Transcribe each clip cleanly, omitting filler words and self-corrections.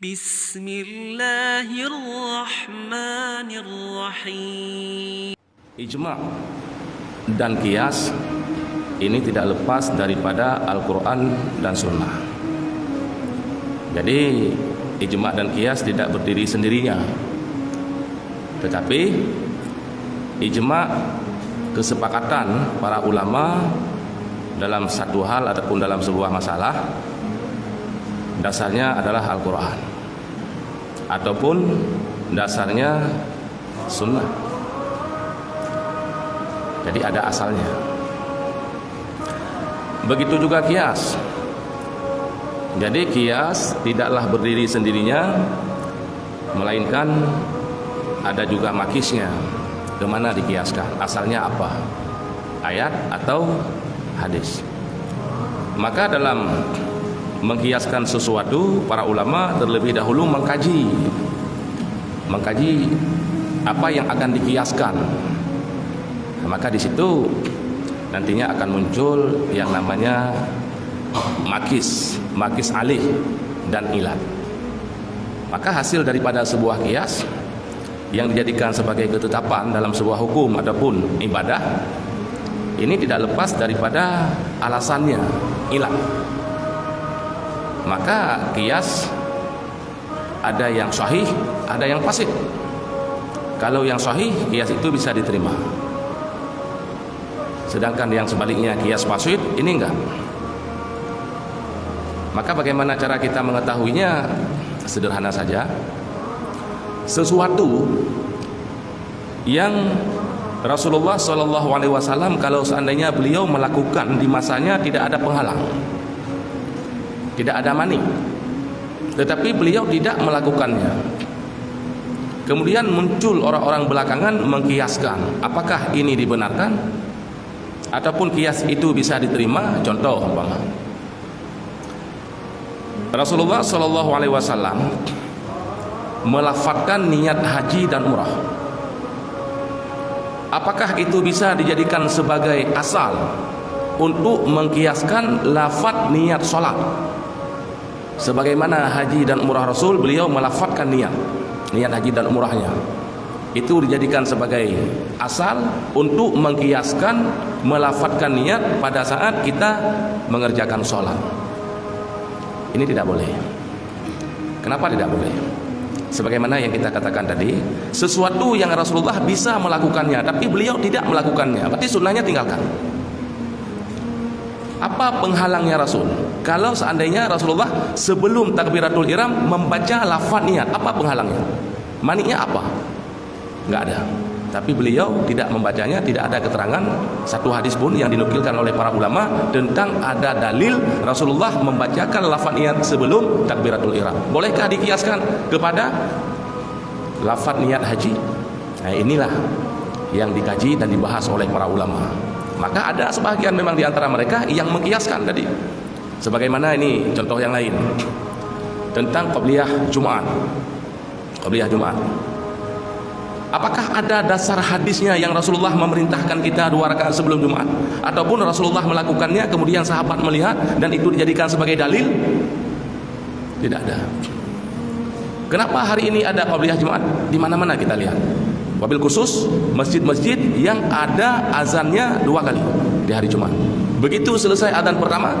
Bismillahirrahmanirrahim. Ijma' dan qiyas ini tidak lepas daripada Al-Quran dan Sunnah. Jadi ijma' dan qiyas tidak berdiri sendirinya, tetapi ijma' kesepakatan para ulama dalam satu hal ataupun dalam sebuah masalah dasarnya adalah Al-Quran ataupun dasarnya Sunnah. Jadi ada asalnya. Begitu juga qiyas. Jadi qiyas tidaklah berdiri sendirinya, melainkan ada juga makisnya. Kemana dikiaskan? Asalnya apa? Ayat atau hadis? Maka dalam mengkiaskan sesuatu, para ulama terlebih dahulu mengkaji apa yang akan dikiaskan. Maka di situ nantinya akan muncul yang namanya makis alih dan ilat. Maka hasil daripada sebuah qiyas yang dijadikan sebagai ketetapan dalam sebuah hukum ataupun ibadah, ini tidak lepas daripada alasannya, ilat. Maka qiyas ada yang sahih, ada yang fasid. Kalau yang sahih, qiyas itu bisa diterima. Sedangkan yang sebaliknya qiyas fasid, ini enggak. Maka bagaimana cara kita mengetahuinya? Sederhana saja. Sesuatu yang Rasulullah SAW kalau seandainya beliau melakukan di masanya tidak ada penghalang, tidak ada mani, tetapi beliau tidak melakukannya. Kemudian muncul orang-orang belakangan mengkiaskan, apakah ini dibenarkan ataupun kias itu bisa diterima? Contoh umpama Rasulullah SAW melafadzkan niat haji dan umrah. Apakah itu bisa dijadikan sebagai asal untuk mengkiaskan lafadz niat sholat? Sebagaimana haji dan umrah Rasul, beliau melafadzkan niat haji dan umrahnya. Itu dijadikan sebagai asal untuk mengkiaskan melafadzkan niat pada saat kita mengerjakan sholat. Ini tidak boleh. Kenapa tidak boleh? Sebagaimana yang kita katakan tadi, sesuatu yang Rasulullah bisa melakukannya, tapi beliau tidak melakukannya, berarti sunnahnya tinggalkan. Apa penghalangnya Rasul? Kalau seandainya Rasulullah sebelum takbiratul ihram membaca lafaz niat, apa penghalangnya? Maninya apa? Enggak ada. Tapi beliau tidak membacanya, tidak ada keterangan satu hadis pun yang dinukilkan oleh para ulama tentang ada dalil Rasulullah membacakan lafaz niat sebelum takbiratul ihram. Bolehkah dikiaskan kepada lafaz niat haji? Nah, inilah yang dikaji dan dibahas oleh para ulama. Maka ada sebagian memang di antara mereka yang mengkiaskan tadi. Sebagaimana ini contoh yang lain tentang qabliyah Jumat. Apakah ada dasar hadisnya yang Rasulullah memerintahkan kita 2 rakaat sebelum Jumat? Ataupun Rasulullah melakukannya kemudian sahabat melihat dan itu dijadikan sebagai dalil? Tidak ada. Kenapa hari ini ada qabliyah Jumat? Di mana-mana kita lihat. Wabil khusus masjid-masjid yang ada azannya 2 kali di hari Jumat. Begitu selesai azan pertama,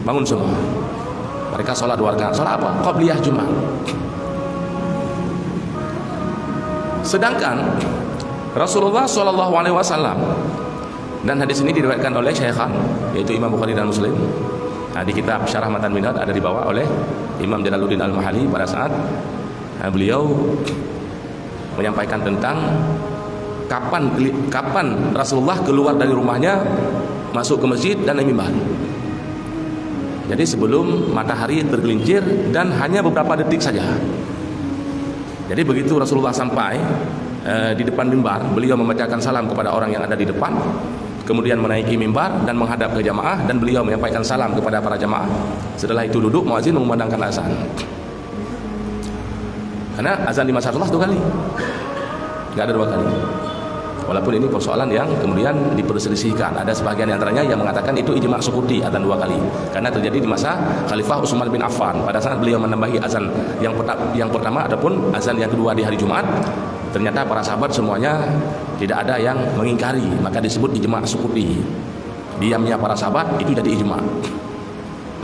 bangun semua. Mereka sholat 2 rakaat. Sholat apa? Qabliyah Jumat. Sedangkan Rasulullah SAW, dan hadis ini diriwayatkan oleh Syaikhan, yaitu Imam Bukhari dan Muslim. Nah, di kitab Syarah Matan Minhaj ada dibawa oleh Imam Jalaluddin Al-Mahali pada saat beliau menyampaikan tentang kapan Rasulullah keluar dari rumahnya, masuk ke masjid dan naik mimbar. Jadi sebelum matahari tergelincir dan hanya beberapa detik saja. Jadi begitu Rasulullah sampai di depan mimbar, beliau membacakan salam kepada orang yang ada di depan, kemudian menaiki mimbar dan menghadap ke jamaah, dan beliau menyampaikan salam kepada para jamaah. Setelah itu duduk, muazin mengumandangkan azan. Karena azan di masa Rasulullah 2 kali, nggak ada 2 kali. Walaupun ini persoalan yang kemudian diperselisihkan. Ada sebagian antaranya yang mengatakan itu ijma' sukuti, azan 2 kali. Karena terjadi di masa Khalifah Utsman bin Affan. Pada saat beliau menambahi azan yang pertama ataupun azan yang kedua di hari Jumat, ternyata para sahabat semuanya tidak ada yang mengingkari, maka disebut ijma' sukuti. Diamnya para sahabat itu jadi ijma'.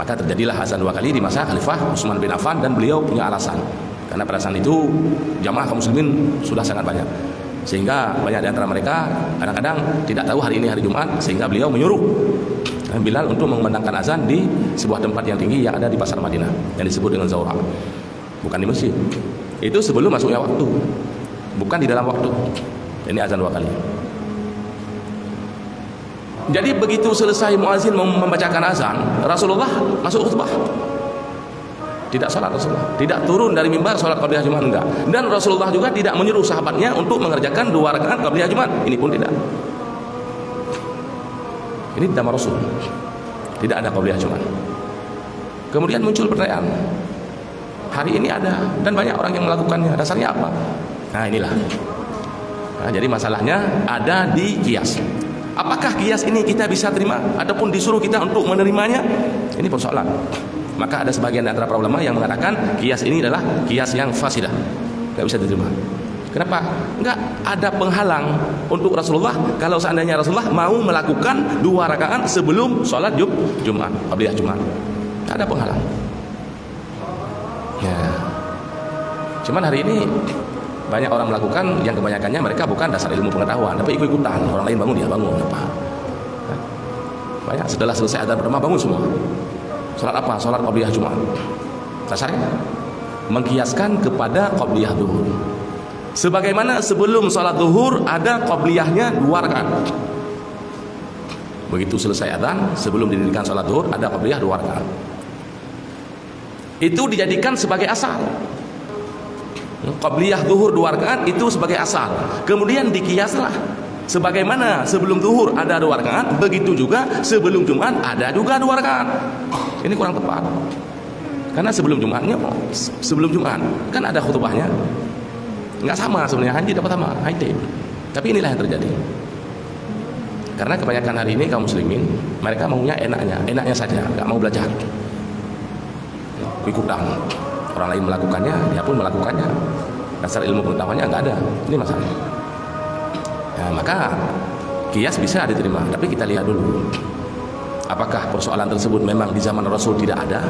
Maka terjadilah azan 2 kali di masa Khalifah Utsman bin Affan, dan beliau punya alasan. Karena pada saat itu jamaah kaum muslimin sudah sangat banyak, sehingga banyak di antara mereka kadang-kadang tidak tahu hari ini hari Jumat, sehingga beliau menyuruh Bilal untuk mengumandangkan azan di sebuah tempat yang tinggi yang ada di pasar Madinah yang disebut dengan Zawra, bukan di masjid. Itu sebelum masuknya waktu, bukan di dalam waktu. Ini azan 2 kali. Jadi begitu selesai muazin membacakan azan, Rasulullah masuk khutbah. Tidak salat Rasulullah, tidak turun dari mimbar salat qabliyah Jumat, enggak. Dan Rasulullah juga tidak menyuruh sahabatnya untuk mengerjakan 2 rakaat qabliyah Jumat, ini pun tidak. Ini nama Rasul, tidak ada qabliyah Jumat. Kemudian muncul pertanyaan, hari ini ada dan banyak orang yang melakukannya, dasarnya apa? Nah inilah. Nah, jadi masalahnya ada di kias. Apakah kias ini kita bisa terima ataupun disuruh kita untuk menerimanya? Ini persoalan. Maka ada sebagian antara para ulama yang mengatakan kias ini adalah kias yang fasidah, nggak bisa diterima. Kenapa? Nggak ada penghalang untuk Rasulullah kalau seandainya Rasulullah mau melakukan 2 rakaat sebelum sholat Jumat, qabliyah Jumat. Nggak ada penghalang. Ya. Cuman hari ini banyak orang melakukan yang kebanyakannya mereka bukan dasar ilmu pengetahuan, tapi ikut-ikutan. Orang lain bangun, dia bangun apa? Banyak setelah selesai adzan pertama bangun semua. Salat apa? Salat qabliyah Jumat. Dasarnya mengkiaskan kepada qabliyah zuhur. Sebagaimana sebelum salat zuhur ada qabliyahnya 2 rakaat. Begitu selesai adzan, sebelum didirikan salat zuhur ada qabliyah 2 rakaat. Itu dijadikan sebagai asal. Qabliyah zuhur 2 rakaat itu sebagai asal. Kemudian dikiaslah. Sebagaimana sebelum zuhur ada 2 rakaat, begitu juga sebelum Jumat ada juga 2 rakaat. Ini kurang tepat. Karena sebelum Jumat kan ada khutbahnya. Enggak sama sebenarnya, haji dapat sama, haji. Tapi inilah yang terjadi. Karena kebanyakan hari ini kaum muslimin mereka maunya enaknya saja, enggak mau belajar. Ikutan. Orang lain melakukannya, dia pun melakukannya. Dasar ilmu pengetahuannya enggak ada. Ini masalah. Ya, maka kias bisa diterima, tapi kita lihat dulu. Apakah persoalan tersebut memang di zaman Rasul tidak ada?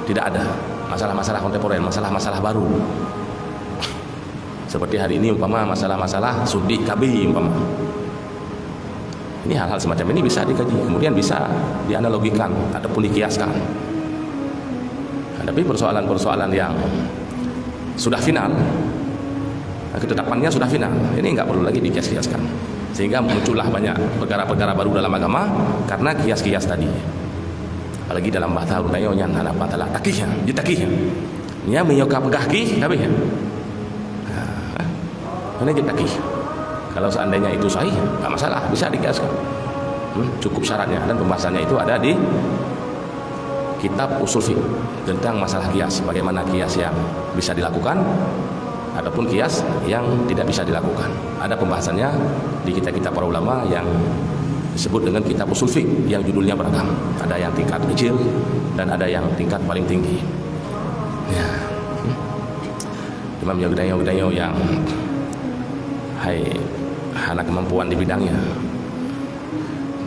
Tidak ada. Masalah-masalah kontemporer, masalah-masalah baru. Seperti hari ini umpama masalah-masalah sudi KB umpama. Ini hal-hal semacam ini bisa dikaji, kemudian bisa dianalogikan ataupun dikiaskan. Nah, tapi persoalan-persoalan yang sudah final, ketetapannya sudah final, ini nggak perlu lagi dikias-kiaskan. Sehingga muncullah banyak perkara-perkara baru dalam agama karena kias-kias tadi. Apalagi dalam bahasa Urdayonya anak bahasa takihnya, ditakihnya. Nya menyokap gahki, tapi ya. Mana ditakih? Kalau seandainya itu sahih, nggak masalah, bisa dikiaskan. Cukup syaratnya, dan pembahasannya itu ada di kitab usul fiqh tentang masalah kias, bagaimana kias yang bisa dilakukan ataupun kias yang tidak bisa dilakukan. Ada pembahasannya di kitab-kitab para ulama yang disebut dengan kitab usul fiqh yang judulnya beragam. Ada yang tingkat kecil dan ada yang tingkat paling tinggi. Ya. Imam Yogyakarta yang hana kemampuan di bidangnya,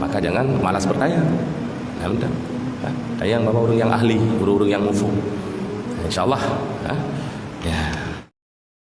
maka jangan malas bertanya. Tanya yang bapak urung yang ahli, urung yang mufu. Insyaallah